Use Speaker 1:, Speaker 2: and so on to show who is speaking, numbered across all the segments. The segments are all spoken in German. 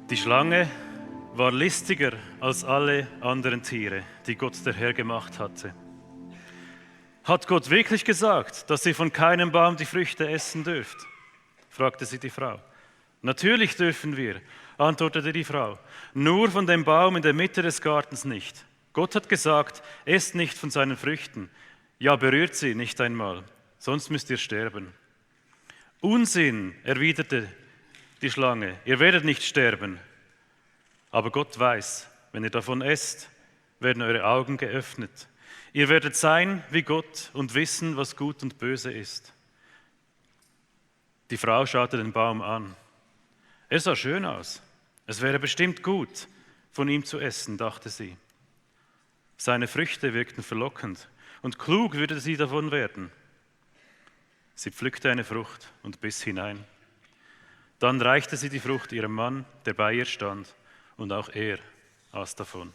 Speaker 1: Die Schlange war listiger als alle anderen Tiere, die Gott der Herr gemacht hatte. Hat Gott wirklich gesagt, dass ihr von keinem Baum die Früchte essen dürft? Fragte sie die Frau. Natürlich dürfen wir, antwortete die Frau, nur von dem Baum in der Mitte des Gartens nicht. Gott hat gesagt, esst nicht von seinen Früchten. Ja, berührt sie nicht einmal, sonst müsst ihr sterben. Unsinn, erwiderte die Schlange, ihr werdet nicht sterben. Aber Gott weiß, wenn ihr davon esst, werden eure Augen geöffnet. Ihr werdet sein wie Gott und wissen, was gut und böse ist. Die Frau schaute den Baum an. Er sah schön aus. Es wäre bestimmt gut, von ihm zu essen, dachte sie. Seine Früchte wirkten verlockend und klug würde sie davon werden. Sie pflückte eine Frucht und biss hinein. Dann reichte sie die Frucht ihrem Mann, der bei ihr stand, und auch er aß davon.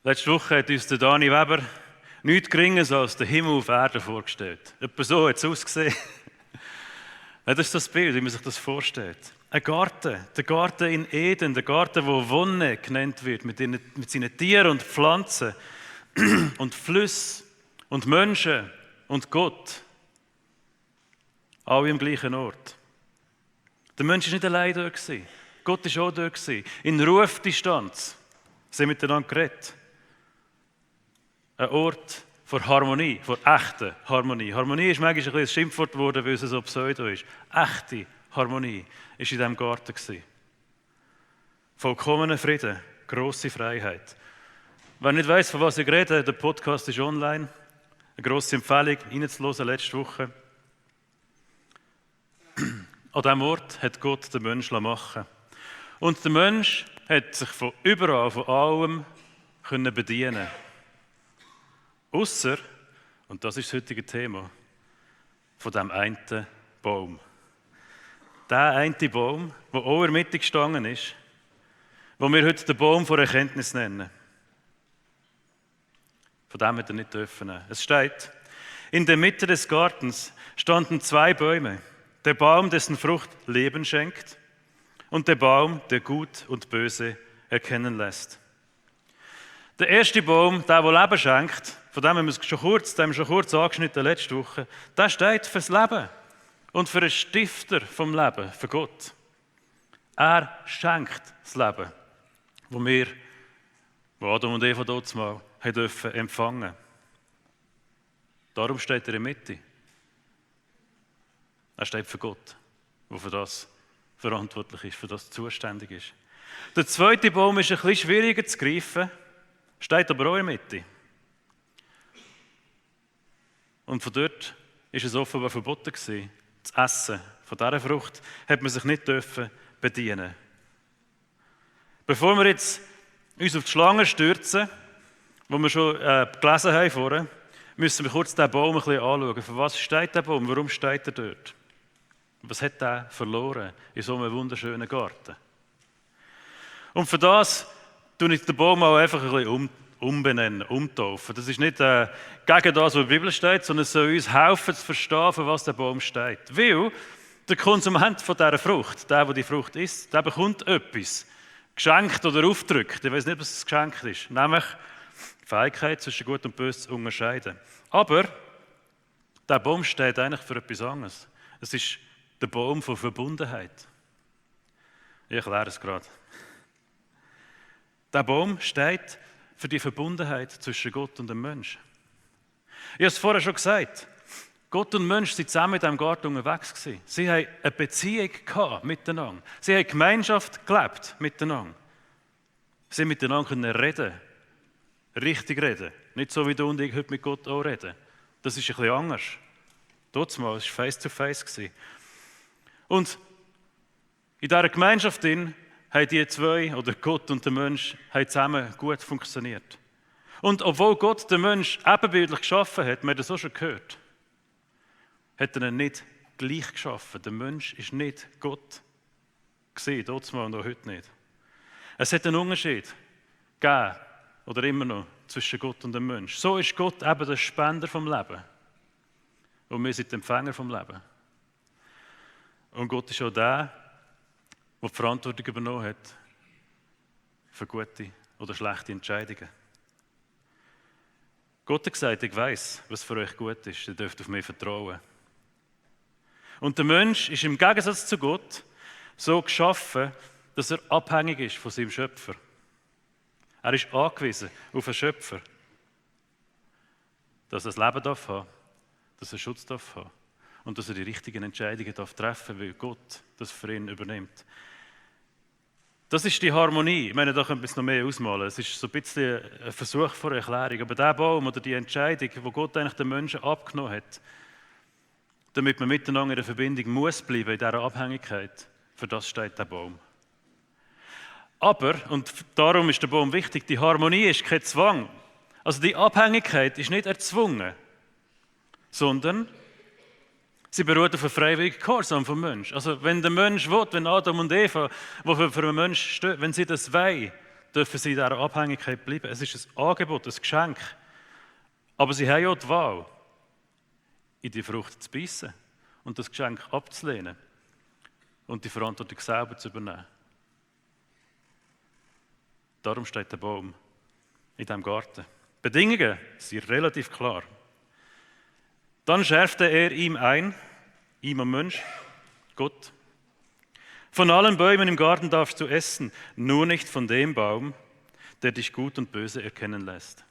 Speaker 1: Letzte Woche hat uns der Dani Weber nichts Geringeres als den Himmel auf Erden vorgestellt. Etwa so hat es ausgesehen. Das ist das Bild, wie man sich das vorstellt. Ein Garten, der Garten in Eden, der Garten, wo Wonne genannt wird, mit seinen Tieren und Pflanzen und Flüssen und Menschen und Gott. Alle am gleichen Ort. Der Mensch war nicht allein dort. Gott war auch dort. In Rufdistanz. Sie haben miteinander geredet. Ein Ort vor Harmonie, vor echter Harmonie. Harmonie ist manchmal ein Schimpfwort geworden, weil es so pseudo ist. Echte Harmonie war in diesem Garten. Vollkommener Frieden, grosse Freiheit. Wer nicht weiss, von was ich rede, der Podcast ist online. Eine grosse Empfehlung, reinzuhören letzte Woche. An diesem Ort hat Gott den Menschen machen lassen. Und der Mensch hat sich von überall, von allem bedienen. Ausser, und das ist das heutige Thema, von diesem einen Baum. Der eine Baum, der auch in der Mitte gestanden ist, den wir heute den Baum der Erkenntnis nennen. Von dem hat er nicht dürfen. Es steht, in der Mitte des Gartens standen 2 Bäume. Der Baum, dessen Frucht Leben schenkt, und der Baum, der Gut und Böse erkennen lässt. Der erste Baum, der Leben schenkt, von dem haben wir schon kurz angeschnitten letzte Woche, der steht fürs Leben und für den Stifter vom Leben, für Gott. Er schenkt das Leben, wo Adam und Eva dort mal dürfen empfangen. Darum steht er in der Mitte. Er steht für Gott, der für das verantwortlich ist, für das zuständig ist. Der zweite Baum ist ein bisschen schwieriger zu greifen, steht aber auch in der Mitte. Und von dort war es offenbar verboten gewesen, zu essen. Von dieser Frucht hat man sich nicht bedienen. Bevor wir jetzt uns auf die Schlange stürzen, die wir schon gelesen haben vorher, müssen wir kurz diesen Baum ein bisschen anschauen. Für was steht der Baum? Warum steht er dort? Was hat er verloren in so einem wunderschönen Garten? Und für das tue ich den Baum auch einfach ein bisschen umbenennen, umtaufen. Das ist nicht gegen das, was in der Bibel steht, sondern es soll uns helfen zu verstehen, für was der Baum steht. Weil der Konsument von dieser Frucht, der die Frucht isst, der bekommt etwas. Geschenkt oder aufgedrückt. Ich weiß nicht, was das geschenkt ist. Nämlich die Fähigkeit, zwischen Gut und Böse zu unterscheiden. Aber der Baum steht eigentlich für etwas anderes. Es ist der Baum von Verbundenheit. Ich erkläre es gerade. Der Baum steht für die Verbundenheit zwischen Gott und dem Menschen. Ich habe es vorher schon gesagt. Gott und Mensch sind zusammen in diesem Garten unterwegs gewesen. Sie haben eine Beziehung gehabt miteinander. Sie haben Gemeinschaft gelebt miteinander. Sie haben miteinander reden. Richtig reden. Nicht so wie du und ich heute mit Gott auch reden. Das ist ein bisschen anders. Dort mal, es war face-to-face. Und in dieser Gemeinschaft haben die zwei, oder Gott und der Mensch, haben zusammen gut funktioniert. Und obwohl Gott den Mensch ebenbildlich geschaffen hat, wir haben das auch schon gehört, hat er ihn nicht gleich geschaffen. Der Mensch ist nicht Gott gewesen, dort mal und auch heute nicht. Es hat einen Unterschied gegeben, oder immer noch, zwischen Gott und dem Mensch. So ist Gott eben der Spender vom Leben. Und wir sind die Empfänger vom Leben. Und Gott ist auch der die Verantwortung übernommen hat für gute oder schlechte Entscheidungen. Gott hat gesagt, ich weiss, was für euch gut ist, ihr dürft auf mich vertrauen. Und der Mensch ist im Gegensatz zu Gott so geschaffen, dass er abhängig ist von seinem Schöpfer. Er ist angewiesen auf einen Schöpfer, dass er das Leben haben darf, dass er Schutz haben darf und dass er die richtigen Entscheidungen treffen darf, weil Gott das für ihn übernimmt. Das ist die Harmonie. Ich meine, da könnte man es noch mehr ausmalen. Es ist so ein bisschen ein Versuch von Erklärung. Aber der Baum oder die Entscheidung, die Gott eigentlich den Menschen abgenommen hat, damit man miteinander in der Verbindung muss bleiben, in dieser Abhängigkeit, für das steht der Baum. Aber, und darum ist der Baum wichtig, die Harmonie ist kein Zwang. Also die Abhängigkeit ist nicht erzwungen, sondern sie beruht auf einem freiwilligen Gehorsam vom Menschen. Also wenn der Mensch will, wenn Adam und Eva, die für einen Menschen stehen, wenn sie das wollen, dürfen sie in dieser Abhängigkeit bleiben. Es ist ein Angebot, ein Geschenk. Aber sie haben ja die Wahl, in die Frucht zu beißen und das Geschenk abzulehnen und die Verantwortung selber zu übernehmen. Darum steht der Baum in diesem Garten. Die Bedingungen sind relativ klar. Dann schärfte er ihm ein, ihm am Mensch, Gott: Von allen Bäumen im Garten darfst du essen, nur nicht von dem Baum, der dich gut und böse erkennen lässt.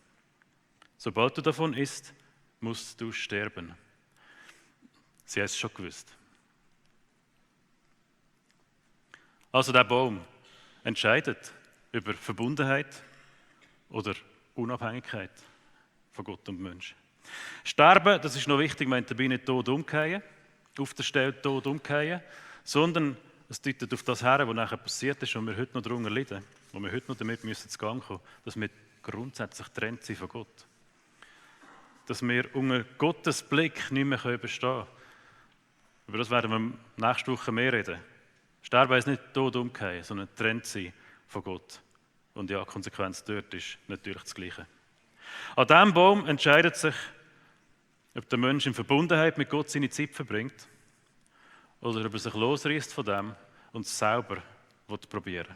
Speaker 1: Sobald du davon isst, musst du sterben. Sie hat es schon gewusst. Also der Baum entscheidet über Verbundenheit oder Unabhängigkeit von Gott und Mensch. Sterben, das ist noch wichtig, meint dabei nicht tot umkehren, auf der Stelle tot umkehren, sondern es deutet auf das her, was nachher passiert ist und wir heute noch darunter leiden, wo wir heute noch damit müssen zu Gang kommen, dass wir grundsätzlich getrennt sind von Gott. Dass wir unter Gottes Blick nicht mehr bestehen können. Über das werden wir nächste Woche mehr reden. Sterben ist nicht tot umkehren, sondern getrennt sein von Gott. Und ja, die Konsequenz dort ist natürlich das Gleiche. An diesem Baum entscheidet sich, ob der Mensch in Verbundenheit mit Gott seine Zeit verbringt oder ob er sich losreißt von dem und es selber probieren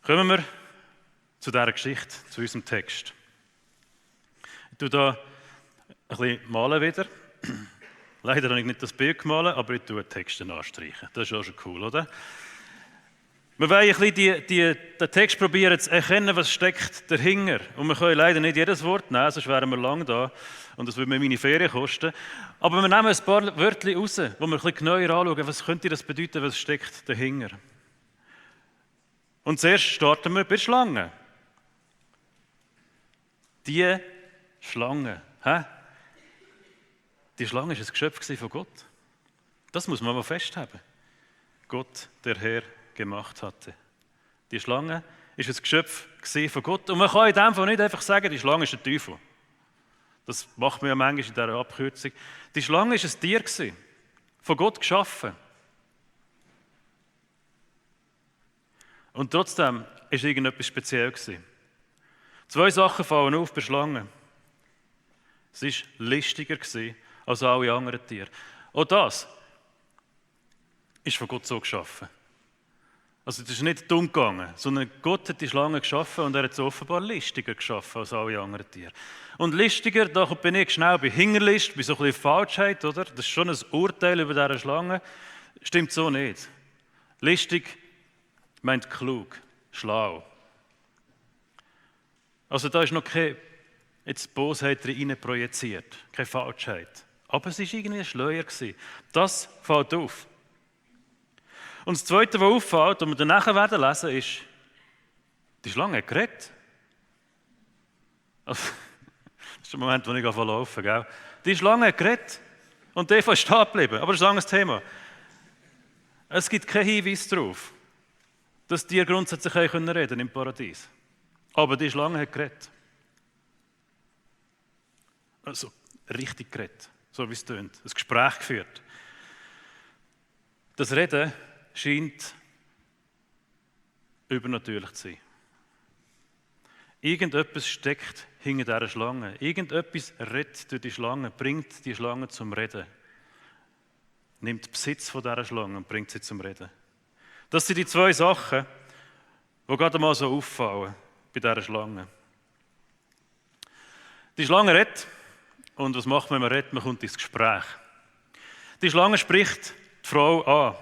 Speaker 1: will. Kommen wir zu dieser Geschichte, zu unserem Text. Ich tue hier ein bisschen malen wieder. Leider habe ich nicht das Bild gemalt, aber ich tue die Texte anstreichen. Das ist auch schon cool, oder? Wir wollen ein bisschen den Text probieren zu erkennen, was steckt dahinter. Und wir können leider nicht jedes Wort nehmen, sonst wären wir lang da. Und das würde mir meine Ferien kosten. Aber wir nehmen ein paar Wörter raus, wo wir ein bisschen genauer anschauen, was könnte das bedeuten, was steckt dahinter. Und zuerst starten wir bei der Schlange. Die Schlange. Die Schlange war ein Geschöpf von Gott. Das muss man mal festhalten. Gott, der Herr, gemacht hatte. Die Schlange war ein Geschöpf von Gott. Und man kann in dem Fall nicht einfach sagen, die Schlange ist ein Teufel. Das macht man ja manchmal in dieser Abkürzung. Die Schlange war ein Tier, von Gott geschaffen. Und trotzdem war irgendetwas speziell. 2 Sachen fallen auf bei Schlangen. Sie war listiger als alle anderen Tiere. Auch das ist von Gott so geschaffen. Also das ist nicht dumm gegangen, sondern Gott hat die Schlange geschaffen und er hat sie offenbar listiger geschaffen als alle anderen Tiere. Und listiger, da bin ich schnell bei Hingerlist, bei so ein bisschen Falschheit, oder? Das ist schon ein Urteil über diese Schlange. Stimmt so nicht. Listig meint klug, schlau. Also da ist noch keine Bosheit rein projiziert, keine Falschheit. Aber es war irgendwie ein Schleier. Das fällt auf. Und das Zweite, was auffällt, und wir dann nachher werden lesen, ist, die Schlange hat geredet. Also, das ist der Moment, wo ich laufen gehe. Die Schlange hat geredet und die Eva ist stehen geblieben. Aber das ist ein anderes Thema. Es gibt keinen Hinweis darauf, dass Tiere grundsätzlich reden können im Paradies. Aber die Schlange hat geredet. Also, richtig geredet, so wie es tönt. Ein Gespräch geführt. Das Reden scheint übernatürlich zu sein. Irgendetwas steckt hinter dieser Schlange. Irgendetwas rettet durch die Schlange, bringt die Schlange zum Reden. Nimmt Besitz von dieser Schlange und bringt sie zum Reden. Das sind die zwei Sachen, die gerade mal so auffallen bei dieser Schlange. Die Schlange redet. Und was macht man, wenn man redet? Man kommt ins Gespräch. Die Schlange spricht die Frau an.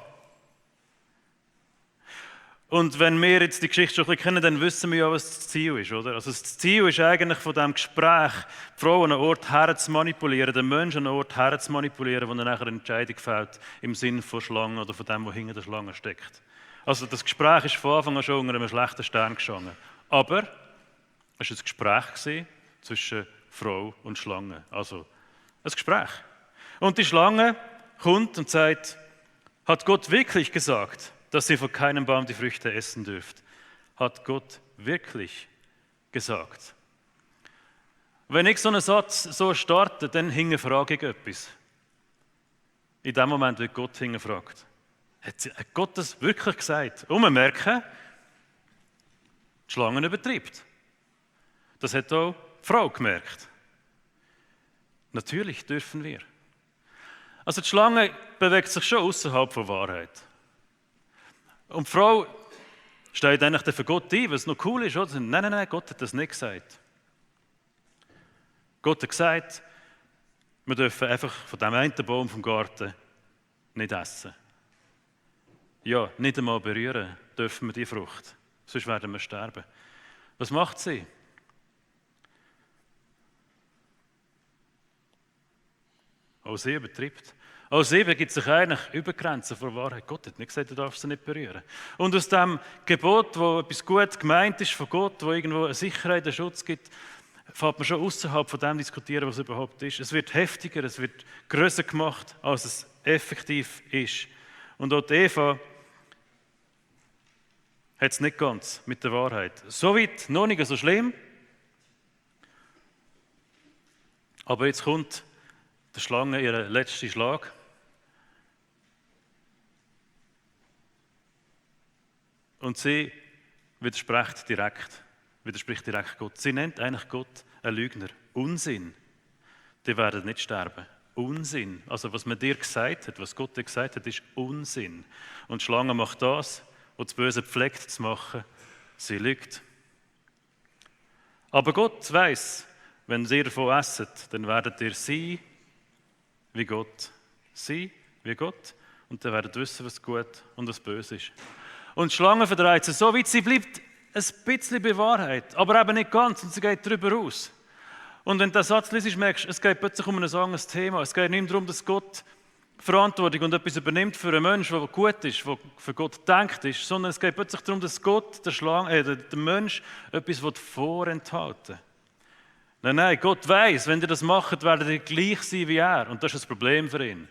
Speaker 1: Und wenn wir jetzt die Geschichte schon ein bisschen kennen, dann wissen wir ja, was das Ziel ist, oder? Also das Ziel ist eigentlich von diesem Gespräch, die Frau an einen Ort herzumanipulieren, den Menschen an einen Ort herzumanipulieren, wo dann nachher eine Entscheidung fällt im Sinne von Schlange oder von dem, was hinter der Schlange steckt. Also das Gespräch ist von Anfang an schon unter einem schlechten Stern gestanden. Aber es war ein Gespräch zwischen Frau und Schlange. Also ein Gespräch. Und die Schlange kommt und sagt, hat Gott wirklich gesagt, dass ihr von keinem Baum die Früchte essen dürft? Hat Gott wirklich gesagt? Wenn ich so einen Satz so starte, dann hinterfrage ich etwas. In dem Moment wird Gott hinterfragt. Hat Gott das wirklich gesagt? Und wir merken, die Schlange übertreibt. Das hat auch die Frau gemerkt. Natürlich dürfen wir. Also die Schlange bewegt sich schon außerhalb von Wahrheit. Und die Frau steht eigentlich für Gott ein, was noch cool ist. Oder? Nein, Gott hat das nicht gesagt. Gott hat gesagt, wir dürfen einfach von dem einen Baum vom Garten nicht essen. Ja, nicht einmal berühren dürfen wir die Frucht, sonst werden wir sterben. Was macht sie? Auch sie übertreibt. Auch sie begibt sich eigentlich über Grenzen von Wahrheit. Gott hat nicht gesagt, du darfst sie nicht berühren. Und aus dem Gebot, wo etwas gut gemeint ist von Gott, wo irgendwo eine Sicherheit, einen Schutz gibt, fängt man schon außerhalb von dem diskutieren, was es überhaupt ist. Es wird heftiger, es wird grösser gemacht, als es effektiv ist. Und auch die Eva hat es nicht ganz mit der Wahrheit. Soweit noch nicht so schlimm. Aber jetzt kommt der Schlange ihren letzten Schlag. Und sie widerspricht direkt Gott. Sie nennt eigentlich Gott einen Lügner. Unsinn. Die werden nicht sterben. Unsinn. Also was man dir gesagt hat, was Gott dir gesagt hat, ist Unsinn. Und die Schlange macht das, was das Böse pflegt zu machen. Sie lügt. Aber Gott weiss, wenn ihr davon esset, dann werdet ihr sein wie Gott. Sein wie Gott. Und dann werdet ihr wissen, was gut und was böse ist. Und die Schlange verdreht sie so weit, sie bleibt ein bisschen bei Wahrheit, aber eben nicht ganz, und sie geht darüber aus. Und wenn du den Satz liest, merkst du, es geht plötzlich um ein anderes Thema. Es geht nicht mehr darum, dass Gott Verantwortung und etwas übernimmt für einen Menschen, der gut ist, der für Gott gedacht ist, sondern es geht plötzlich darum, dass Gott der Mensch etwas vorenthalten will. Nein, Gott weiss, wenn ihr das macht, werdet ihr gleich sein wie er. Und das ist ein Problem für ihn.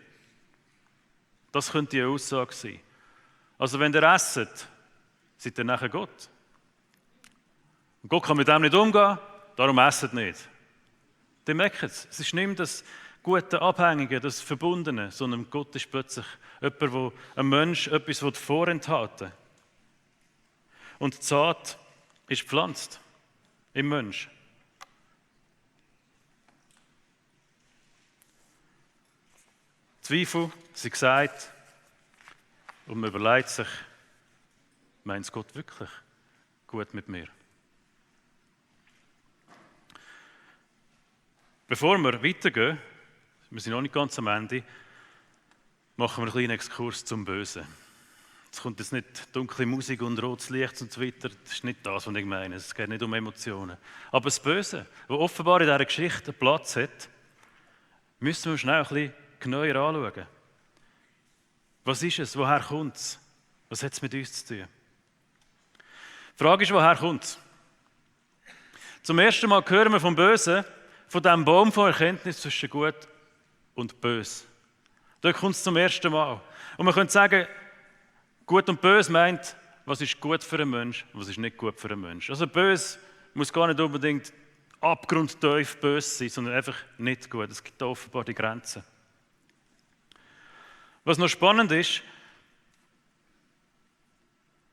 Speaker 1: Das könnte die Aussage sein. Also wenn ihr esset, seid ihr nachher Gott. Und Gott kann mit dem nicht umgehen, darum esset nicht. Die merken es. Es ist nicht mehr das gute Abhängige, das Verbundene, sondern Gott ist plötzlich jemand, der einem Menschen etwas vorenthalten will. Und die Saat ist gepflanzt im Menschen. Zweifel sind gesagt und man überlegt sich, meint es Gott wirklich gut mit mir? Bevor wir weitergehen, wir sind noch nicht ganz am Ende, machen wir einen kleinen Exkurs zum Bösen. Es kommt jetzt nicht dunkle Musik und rotes Licht und so weiter, das ist nicht das, was ich meine, es geht nicht um Emotionen. Aber das Böse, das offenbar in dieser Geschichte einen Platz hat, müssen wir schnell ein bisschen genauer anschauen. Was ist es? Woher kommt es? Was hat es mit uns zu tun? Die Frage ist, woher kommt es? Zum ersten Mal hören wir vom Bösen, von diesem Baum von Erkenntnis zwischen Gut und Böse. Dort kommt es zum ersten Mal. Und man könnte sagen, Gut und Böse meint, was ist gut für einen Menschen und was ist nicht gut für einen Menschen. Also Böse muss gar nicht unbedingt abgrundtief böse sein, sondern einfach nicht gut. Es gibt da offenbar die Grenzen. Was noch spannend ist,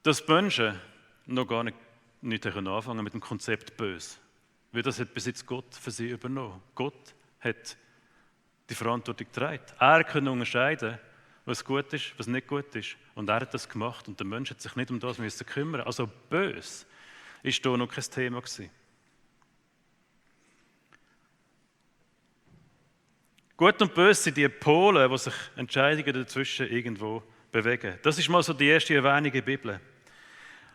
Speaker 1: dass Menschen noch gar nicht nicht anfangen mit dem Konzept böse. Weil das hat bis jetzt Gott für sie übernommen. Gott hat die Verantwortung getragen. Er kann unterscheiden, was gut ist, was nicht gut ist. Und er hat das gemacht und der Mensch hat sich nicht um das müssen kümmern. Also böse ist da noch kein Thema gewesen. Gut und böse sind die Pole, wo sich Entscheidungen dazwischen irgendwo bewegen. Das ist mal so die erste Erwähnung in der Bibel.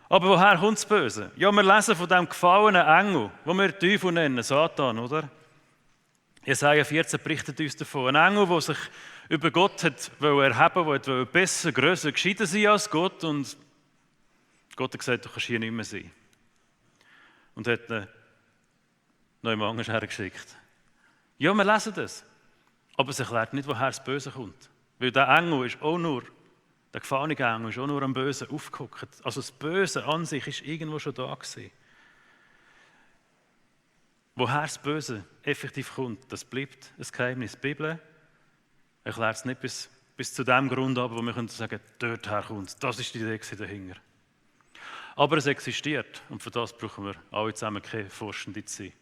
Speaker 1: Aber woher kommt das Böse? Ja, wir lesen von dem gefallenen Engel, den wir Teufel nennen, Satan, oder? Jesaja 14 berichtet uns davon. Ein Engel, der sich über Gott hat erheben wollte, besser, grösser, gescheiter sein als Gott. Und Gott hat gesagt, du kannst hier nicht mehr sein. Und hat ihn noch jemand anders hergeschickt. Ja, wir lesen das. Aber es erklärt nicht, woher das Böse kommt. Weil der Engel ist auch nur, der gefallene Engel ist auch nur am Bösen aufgeguckt. Also das Böse an sich ist irgendwo schon da gewesen. Woher das Böse effektiv kommt, das bleibt ein Geheimnis. Die Bibel erklärt es nicht bis zu dem Grund, aber wo wir können sagen, dort her kommt es. Das ist die Idee dahinter. Aber es existiert und für das brauchen wir alle zusammen keine Forschende zu sein.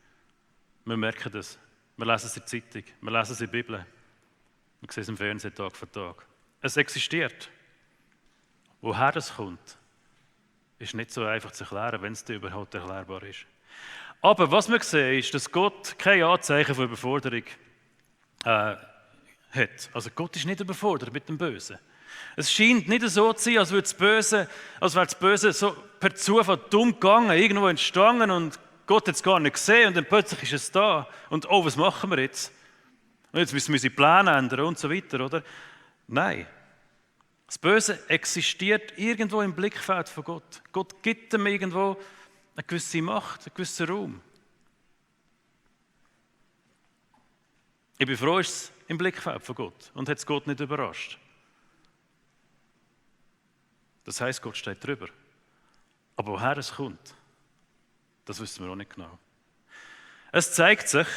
Speaker 1: Wir merken das. Wir lesen es in der Zeitung, wir lesen es in der Bibel. Wir sehen es im Fernsehen Tag für Tag. Es existiert. Woher das kommt, ist nicht so einfach zu erklären, wenn es dir überhaupt erklärbar ist. Aber was wir sehen, ist, dass Gott keine Anzeichen von Überforderung hat. Also Gott ist nicht überfordert mit dem Bösen. Es scheint nicht so zu sein, als wäre das Böse so per Zufall dumm gegangen, irgendwo entstanden und Gott hat es gar nicht gesehen und dann plötzlich ist es da. Und oh, was machen wir jetzt? Und jetzt müssen wir unsere Pläne ändern und so weiter, oder? Nein. Das Böse existiert irgendwo im Blickfeld von Gott. Gott gibt ihm irgendwo eine gewisse Macht, einen gewissen Raum. Ich bin froh, ist es im Blickfeld von Gott und hat es Gott nicht überrascht. Das heisst, Gott steht drüber. Aber woher es kommt, das wissen wir auch nicht genau. Es zeigt sich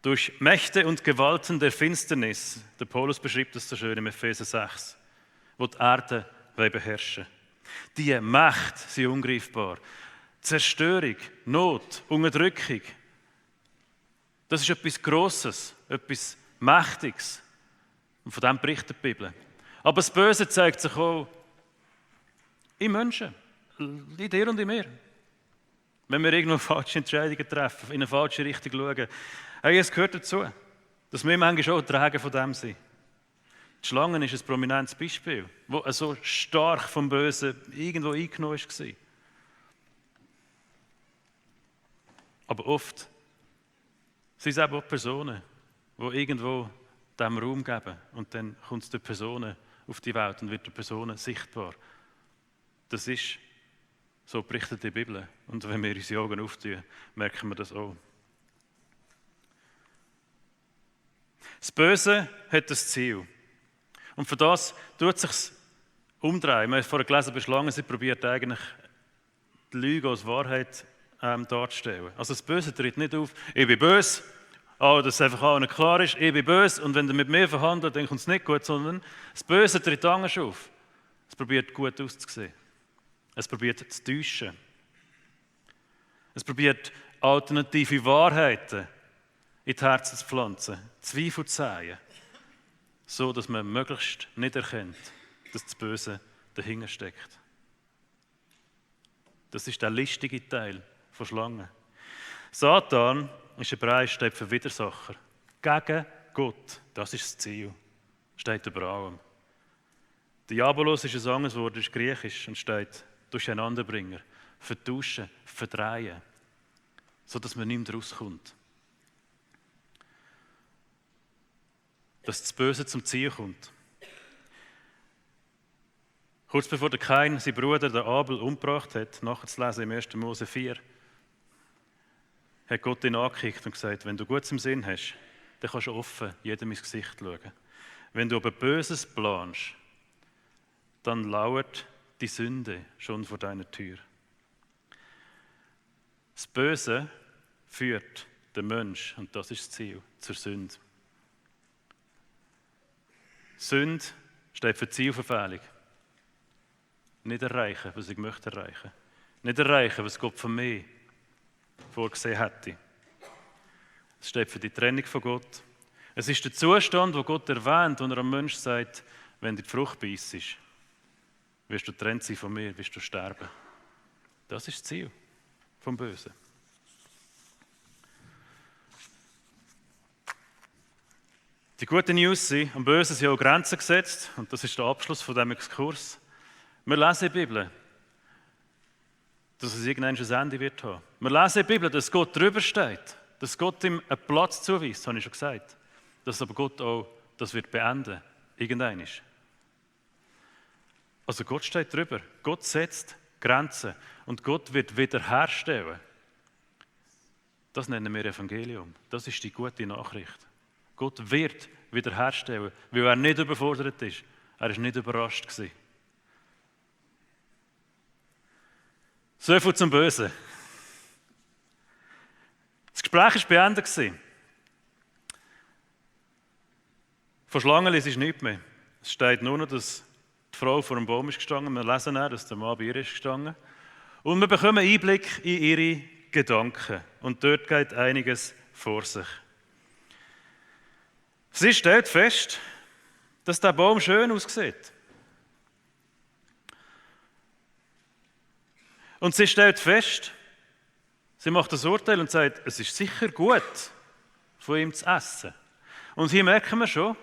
Speaker 1: durch Mächte und Gewalten der Finsternis. Der Paulus beschreibt das so schön im Epheser 6, wo die Erde beherrschen. Die Mächte sind ungreifbar. Zerstörung, Not, Unterdrückung. Das ist etwas Grosses, etwas Mächtiges. Und von dem berichtet die Bibel. Aber das Böse zeigt sich auch in Menschen, in dir und in mir. Wenn wir irgendwo falsche Entscheidungen treffen, in eine falsche Richtung schauen. Hey, es gehört dazu, dass wir manchmal auch Träger von dem sind. Die Schlange ist ein prominentes Beispiel, wo so stark vom Bösen irgendwo eingenommen war. Aber oft sind es eben auch Personen, die irgendwo dem Raum geben. Und dann kommt es durch Personen auf die Welt und wird durch Personen sichtbar. Das ist, so berichtet die Bibel. Und wenn wir unsere Augen auftun, merken wir das auch. Das Böse hat das Ziel. Und für das tut es sich umdrehen. Wir haben vorhin gelesen, bei Schlangen, sie probiert eigentlich die Lüge als Wahrheit darzustellen. Also das Böse tritt nicht auf, ich bin böse, dass es einfach allen klar ist, ich bin böse und wenn du mit mir verhandelt, dann kommt es nicht gut, sondern das Böse tritt anders auf. Es probiert gut auszusehen. Es probiert zu täuschen. Es probiert alternative Wahrheiten in die Herzen zu pflanzen, Zweifel zu säen, so dass man möglichst nicht erkennt, dass das Böse dahinter steckt. Das ist der listige Teil von Schlangen. Satan ist hebräisch, steht für Widersacher. Gegen Gott, das ist das Ziel. Steht über allem. Diabolos ist ein anderes Wort, ist griechisch und steht Durcheinanderbringer, vertauschen, verdrehen, sodass man nicht mehr rauskommt. Dass das Böse zum Ziel kommt. Kurz bevor der Kain seinen Bruder, den Abel, umgebracht hat, nachzulesen im 1. Mose 4, hat Gott ihn angekickt und gesagt, wenn du Gutes im Sinn hast, dann kannst du offen jedem ins Gesicht schauen. Wenn du aber Böses planst, dann lauert die Sünde schon vor deiner Tür. Das Böse führt den Mensch, und das ist das Ziel, zur Sünde. Sünde steht für Zielverfehlung. Nicht erreichen, was ich möchte erreichen. nicht erreichen, was Gott von mir vorgesehen hätte. Es steht für die Trennung von Gott. Es ist der Zustand, wo Gott erwähnt, wo er am Menschen sagt, wenn du die Frucht beißt, wirst du getrennt sein von mir, wirst du sterben. Das ist das Ziel vom Bösen. Die gute News sind, am Bösen sind auch Grenzen gesetzt, und das ist der Abschluss von diesem Exkurs. Wir lesen in der Bibel, dass es irgendwann ein Ende wird haben. Wir lesen in der Bibel, dass Gott drüber steht, dass Gott ihm einen Platz zuweist, das habe ich schon gesagt. Dass aber Gott auch das wird beenden, irgendwann. Also Gott steht drüber, Gott setzt Grenzen und Gott wird wiederherstellen. Das nennen wir Evangelium, das ist die gute Nachricht. Gott wird wiederherstellen, weil er nicht überfordert ist. Er war nicht überrascht gewesen. So viel zum Bösen. Das Gespräch war beendet. Von Schlangen ist nichts mehr. Es steht nur noch, dass die Frau vor dem Baum ist gestanden. Wir lesen auch, dass der Mann bei ihr ist gestanden. Und wir bekommen Einblick in ihre Gedanken. Und dort geht einiges vor sich. Sie stellt fest, dass der Baum schön aussieht. Und sie stellt fest, sie macht das Urteil und sagt, es ist sicher gut, von ihm zu essen. Und hier merken wir schon,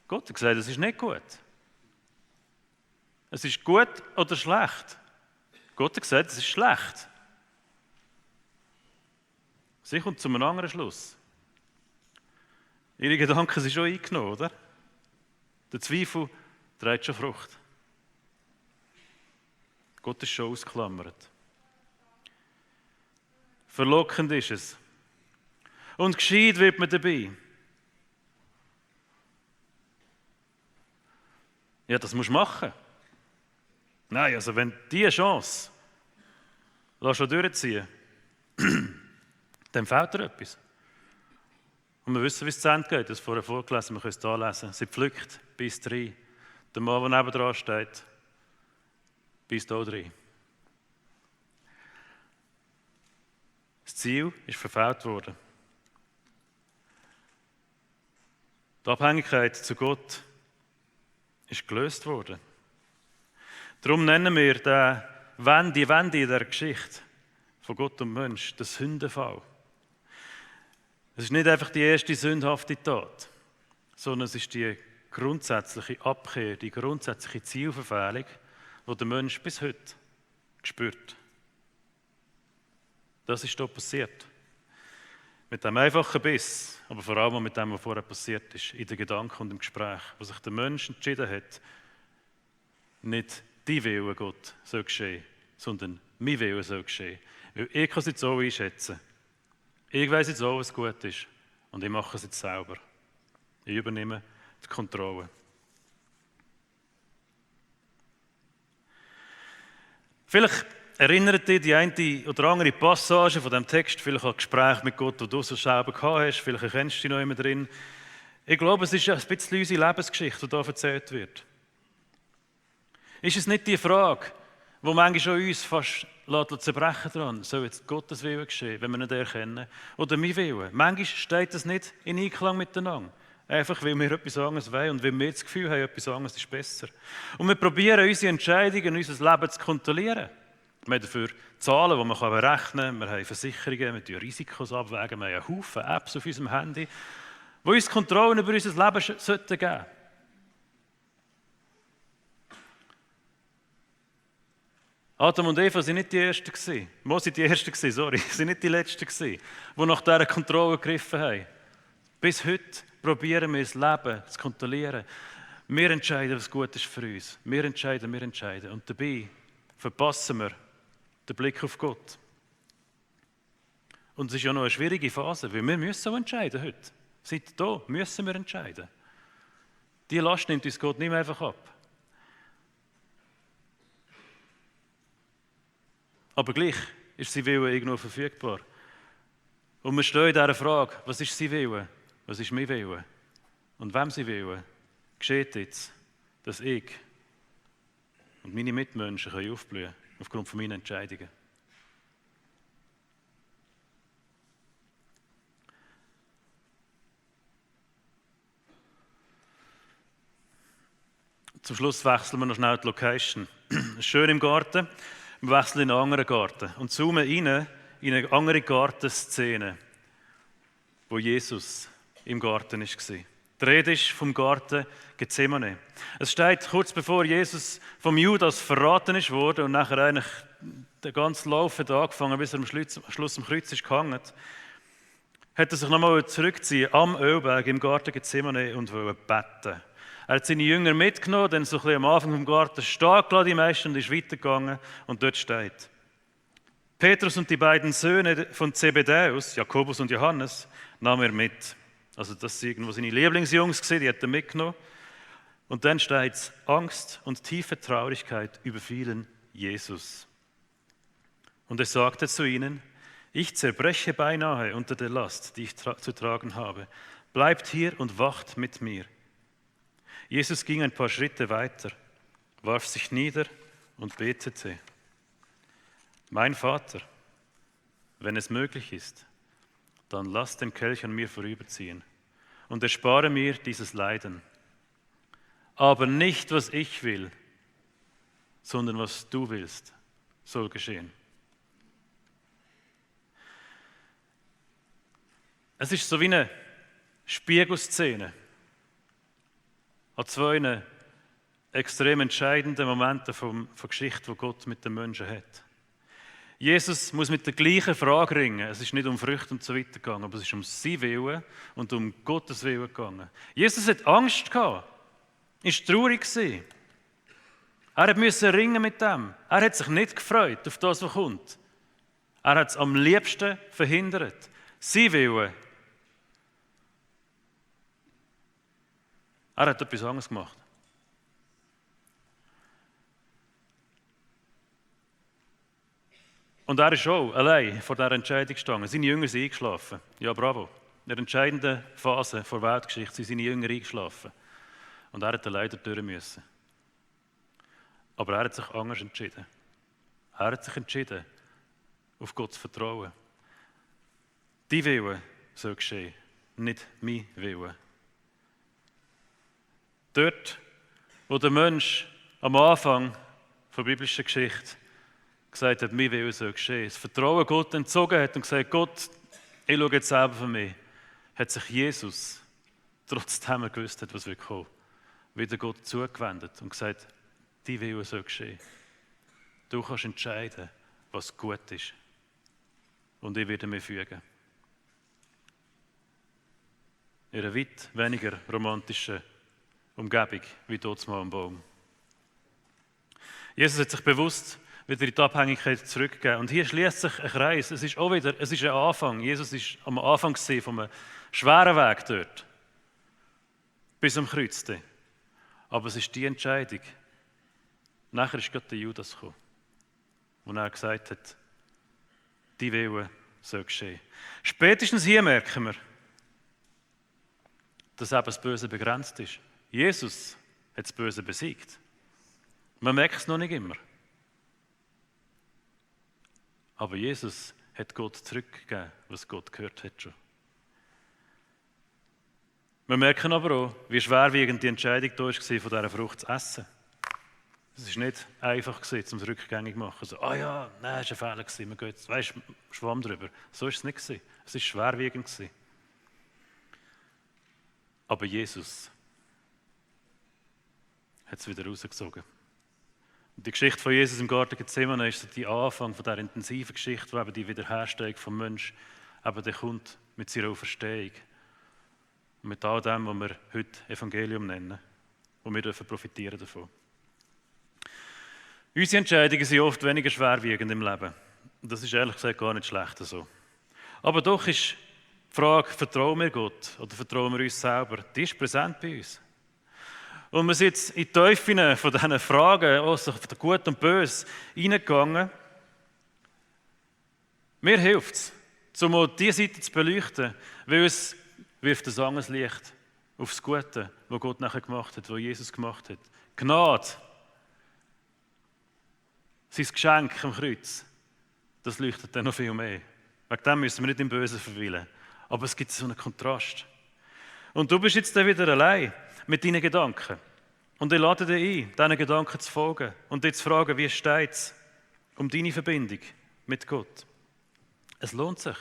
Speaker 1: Gott hat gesagt, es ist nicht gut. Es ist gut oder schlecht. Gott hat gesagt, es ist schlecht. Sie kommt zu einem anderen Schluss. Ihre Gedanken sind schon eingenommen, oder? Der Zweifel trägt schon Frucht. Gott ist schon ausgeklammert. Verlockend ist es. Und gescheit wird man dabei. Ja, das musst du machen. Nein, also wenn diese Chance schon durchziehen, dann fehlt dir etwas. Und wir wissen, wie es zu Ende geht. Das ist vorher vorgelesen, wir können es hier lesen. Sie pflückt, beißt rein. Der Mann, der nebendran steht, beißt auch rein. Das Ziel ist verfehlt worden. Die Abhängigkeit zu Gott ist gelöst worden. Darum nennen wir die Wende in der Geschichte von Gott und Mensch den Sündenfall. Es ist nicht einfach die erste sündhafte Tat, sondern es ist die grundsätzliche Abkehr, die grundsätzliche Zielverfehlung, die der Mensch bis heute spürt. Das ist hier passiert. Mit dem einfachen Biss, aber vor allem mit dem, was vorher passiert ist, in den Gedanken und im Gespräch, wo sich der Mensch entschieden hat, nicht dein Wille, Gott, soll geschehen, sondern mein Wille soll geschehen. Weil ich kann es jetzt so einschätzen. Ich weiss jetzt auch, was gut ist. Und ich mache es jetzt selber. Ich übernehme die Kontrolle. Vielleicht erinnert dich die eine oder andere Passage von diesem Text, vielleicht an Gespräche mit Gott, die du so selber gehabt hast. Vielleicht erkennst du dich noch immer drin. Ich glaube, es ist ein bisschen unsere Lebensgeschichte, die hier erzählt wird. Ist es nicht die Frage, die manchmal schon uns fast zerbrechen dran, soll jetzt Gottes Wille geschehen, wenn wir nicht erkennen, oder mein Wille? Manchmal steht das nicht in Einklang miteinander. Einfach, weil wir etwas anderes wollen und weil wir das Gefühl haben, etwas anderes ist besser. Und wir probieren, unsere Entscheidungen, unser Leben zu kontrollieren. Wir haben dafür Zahlen, die man berechnen kann. Wir haben Versicherungen, wir Risikos abwägen. Wir haben einen Haufen Apps auf unserem Handy, die uns Kontrollen über unser Leben geben sollten. Adam und Eva waren nicht die Ersten. Mose waren die Ersten, sorry. Sie waren nicht die Letzten, die nach dieser Kontrolle gegriffen haben. Bis heute probieren wir das Leben zu kontrollieren. Wir entscheiden, was gut ist für uns. Wir entscheiden. Und dabei verpassen wir den Blick auf Gott. Und es ist ja noch eine schwierige Phase, weil wir müssen auch entscheiden heute. Seit hier müssen wir entscheiden. Diese Last nimmt uns Gott nicht mehr einfach ab. Aber gleich ist sein Wille irgendwo verfügbar. Und wir stehen in dieser Frage, was ist sein Wille? Was ist mein Wille? Und wem sein Wille geschieht jetzt, dass ich und meine Mitmenschen aufblühen können aufgrund von meinen Entscheidungen? Zum Schluss wechseln wir noch schnell die Location. Schön im Garten, wir wechseln in einen anderen Garten und zoomen rein in eine andere Gartenszene, wo Jesus im Garten war. Die Rede ist vom Garten Gethsemane. Es steht, kurz bevor Jesus vom Judas verraten ist worden und nachher eigentlich der ganze Lauf hat angefangen, bis er am Schluss am Kreuz ist gehangen, hat er sich nochmal zurückziehen am Ölberg im Garten Gethsemane und wollte beten. Er hat seine Jünger mitgenommen, dann so ein bisschen am Anfang vom Garten stehen gelassen, die meisten, und ist weitergegangen. Und dort steht: Petrus und die beiden Söhne von Zebedäus, Jakobus und Johannes, nahm er mit. Also das sind irgendwo seine Lieblingsjungs gewesen, die hat er mitgenommen. Und dann steht es: Angst und tiefe Traurigkeit überfielen Jesus. Und er sagte zu ihnen: Ich zerbreche beinahe unter der Last, die ich zu tragen habe. Bleibt hier und wacht mit mir. Jesus ging ein paar Schritte weiter, warf sich nieder und betete: Mein Vater, wenn es möglich ist, dann lass den Kelch an mir vorüberziehen und erspare mir dieses Leiden. Aber nicht, was ich will, sondern was du willst, soll geschehen. Es ist so wie eine Spiegelszene an zwei extrem entscheidenden Momenten der Geschichte, die Gott mit den Menschen hat. Jesus muss mit der gleichen Frage ringen. Es ist nicht um Früchte und so weiter gegangen, aber es ist um sein Willen und um Gottes Willen gegangen. Jesus hat Angst gehabt, ist traurig gewesen. Er musste ringen mit dem. Er hat sich nicht gefreut auf das, was kommt. Er hat es am liebsten verhindert. Sein Willen. Er hat etwas anderes gemacht. Und er ist auch allein vor dieser Entscheidung gestanden. Seine Jünger sind eingeschlafen. Ja, bravo. In der entscheidenden Phase der Weltgeschichte sind seine Jünger eingeschlafen. Und er hat allein durch müssen. Aber er hat sich anders entschieden. Er hat sich entschieden, auf Gott zu vertrauen. Dein Wille soll geschehen, nicht mein Wille. Dort, wo der Mensch am Anfang der biblischen Geschichte gesagt hat, mein Wille soll geschehen, das Vertrauen Gott entzogen hat und gesagt, Gott, ich schaue jetzt selber für mich, hat sich Jesus, trotzdem er gewusst hat, was wird kommen, wieder Gott zugewendet und gesagt, dein Wille soll geschehen. Du kannst entscheiden, was gut ist. Und ich werde mich fügen. In einer weit weniger romantischen Umgebung wie dort mal am Baum. Jesus hat sich bewusst wieder in die Abhängigkeit zurückgegeben. Und hier schließt sich ein Kreis. Es ist ein Anfang. Jesus war am Anfang von einem schweren Weg dort. Bis am Kreuz. Aber es ist die Entscheidung. Nachher ist Gott der Judas gekommen. Und er gesagt hat, die Wille soll geschehen. Spätestens hier merken wir, dass eben das Böse begrenzt ist. Jesus hat das Böse besiegt. Man merkt es noch nicht immer. Aber Jesus hat Gott zurückgegeben, was Gott gehört hat schon. Wir merken aber auch, wie schwerwiegend die Entscheidung da war, von dieser Frucht zu essen. Es war nicht einfach, um es rückgängig zu machen. So, ja, nein, es war ein Fehler, wir gehen jetzt, weißt, schwamm drüber. So war es nicht. Es war schwerwiegend. Aber Jesus hat es wieder rausgezogen. Und die Geschichte von Jesus im Garten Gethsemane ist so die Anfang von dieser intensiven Geschichte, wo eben die Wiederherstellung des Menschen eben der kommt mit seiner Auferstehung. Und mit all dem, was wir heute Evangelium nennen. Und wir dürfen profitieren davon. Unsere Entscheidungen sind oft weniger schwerwiegend im Leben. Und das ist ehrlich gesagt gar nicht schlecht so. Aber doch ist die Frage, vertrauen wir Gott oder vertrauen wir uns selber, die ist präsent bei uns. Und wir sind jetzt in die Tiefen von diesen Fragen, also von Gut und Böse, reingegangen. Mir hilft es, um diese Seite zu beleuchten, weil es wirft ein anderes Licht auf das Gute, was Gott nachher gemacht hat, was Jesus gemacht hat. Gnade, sein Geschenk am Kreuz, das leuchtet dann noch viel mehr. Wegen dem müssen wir nicht im Bösen verweilen. Aber es gibt so einen Kontrast. Und du bist jetzt dann wieder allein mit deinen Gedanken. Und ich lade dich ein, diesen Gedanken zu folgen und dich zu fragen, wie steht es um deine Verbindung mit Gott. Es lohnt sich.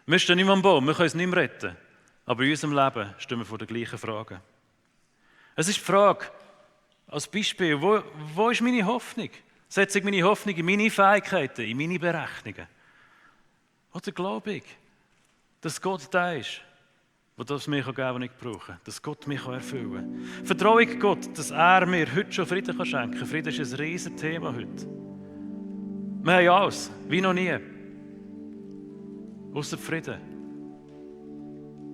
Speaker 1: Wir stehen nicht mehr am Baum, wir können es nicht mehr retten. Aber in unserem Leben stehen wir vor den gleichen Fragen. Es ist die Frage, als Beispiel, wo ist meine Hoffnung? Setze ich meine Hoffnung in meine Fähigkeiten, in meine Berechnungen? Oder glaube ich, dass Gott da ist, der das mir geben kann, was ich brauche, dass Gott mich erfüllen kann? Vertraue ich Gott, dass er mir heute schon Frieden schenken kann? Frieden ist ein riesiges Thema heute. Wir haben alles, wie noch nie. Ausser Frieden.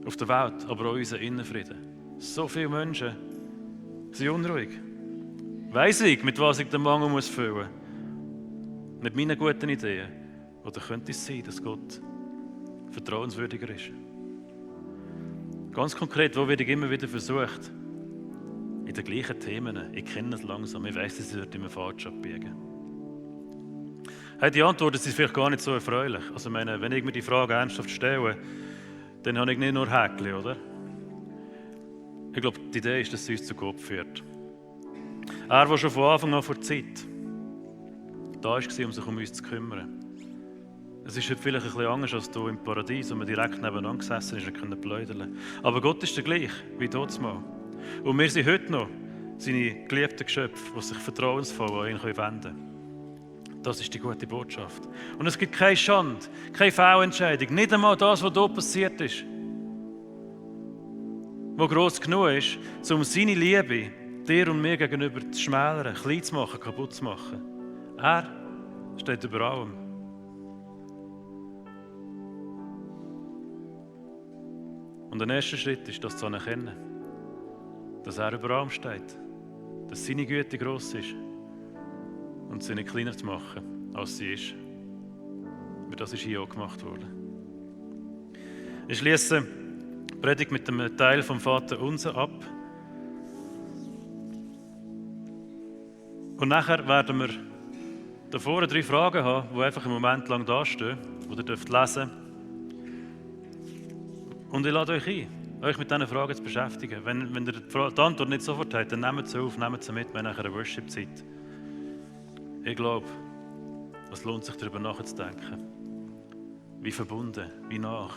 Speaker 1: Auf der Welt, aber auch unser Innenfrieden. So viele Menschen sind unruhig. Weiss ich, mit was ich den Mangel muss füllen muss? Mit meinen guten Ideen? Oder könnte es sein, dass Gott vertrauenswürdiger ist? Ganz konkret, wo werde ich immer wieder versucht? In den gleichen Themen. Ich kenne es langsam, ich weiss, dass ich dort immer falsch abbiegen. Hey, die Antworten sind vielleicht gar nicht so erfreulich. Also wenn ich mir die Frage ernsthaft stelle, dann habe ich nicht nur Häkchen, oder? Ich glaube, die Idee ist, dass sie uns zu Gott führt. Er, der schon von Anfang an vor Zeit da war, um sich um uns zu kümmern. Es ist heute vielleicht ein bisschen anders als hier im Paradies, wo man direkt nebeneinander gesessen ist und plaudern konnte. Aber Gott ist der gleich wie dort mal. Und wir sind heute noch seine geliebten Geschöpfe, die sich vertrauensvoll an ihn wenden können. Das ist die gute Botschaft. Und es gibt keine Schande, keine Fehlentscheidung, nicht einmal das, was hier passiert ist, was gross genug ist, um seine Liebe dir und mir gegenüber zu schmälern, klein zu machen, kaputt zu machen. Er steht über allem. Und der erste Schritt ist, das zu anerkennen, dass er über allem steht, dass seine Güte gross ist und sie nicht kleiner zu machen, als sie ist. Aber das ist hier auch gemacht worden. Ich schließe die Predigt mit einem Teil vom Vater Unser ab. Und nachher werden wir da vorne 3 Fragen haben, die einfach einen Moment lang dastehen, die ihr lesen dürft. Und ich lade euch ein, euch mit diesen Fragen zu beschäftigen. Wenn ihr die Antwort nicht sofort habt, dann nehmt sie auf, nehmt sie mit, wir haben nachher eine Worship-Zeit. Ich glaube, es lohnt sich, darüber nachzudenken. Wie verbunden, wie nach,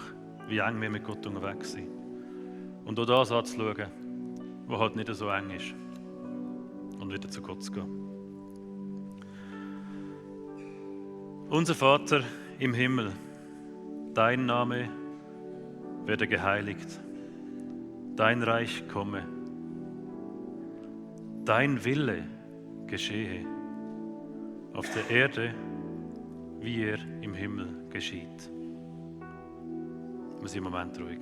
Speaker 1: wie eng wir mit Gott unterwegs sind. Und auch das anzuschauen, was halt nicht so eng ist. Und wieder zu Gott zu gehen. Unser Vater im Himmel, dein Name werde geheiligt, dein Reich komme, dein Wille geschehe, auf der Erde, wie er im Himmel geschieht. Wir sind im Moment ruhig.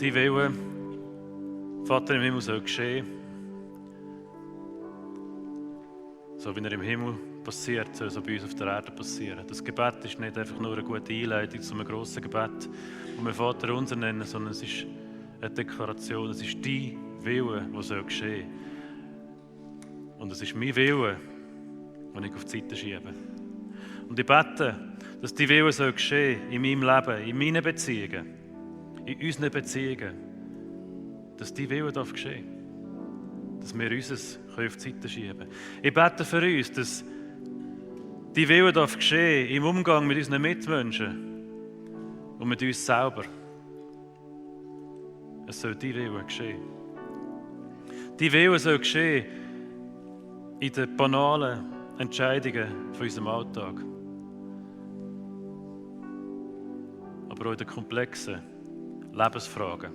Speaker 1: Dein Wille, Vater im Himmel, soll geschehen. So wie er im Himmel passiert, soll es bei uns auf der Erde passieren. Das Gebet ist nicht einfach nur eine gute Einleitung zu einem grossen Gebet, das wir Vater unser nennen, sondern es ist eine Deklaration. Es ist dein Wille, der soll geschehen. Und es ist mein Wille, den ich auf die Seite schiebe. Und ich bete, dass dein Wille soll geschehen in meinem Leben, in meinen Beziehungen, in unseren Beziehungen, dass dein Wille geschehen darf. Dass wir unseres auf die Seite schieben können. Ich bete für uns, dass dein Wille geschehen darf im Umgang mit unseren Mitmenschen und mit uns selber. Es soll dein Wille geschehen. Dein Wille soll geschehen in den banalen Entscheidungen von unserem Alltag. Aber auch in den komplexen Lebensfragen.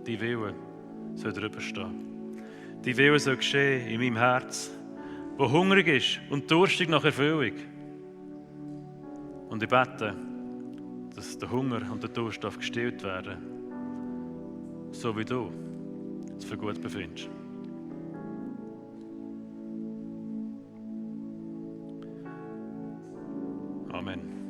Speaker 1: Dein Wille soll drüber stehen. Dein Wille soll geschehen in meinem Herz, das hungrig ist und durstig nach Erfüllung. Und ich bete, dass der Hunger und der Durst gestillt werden, so wie du es für gut befindest. Amen.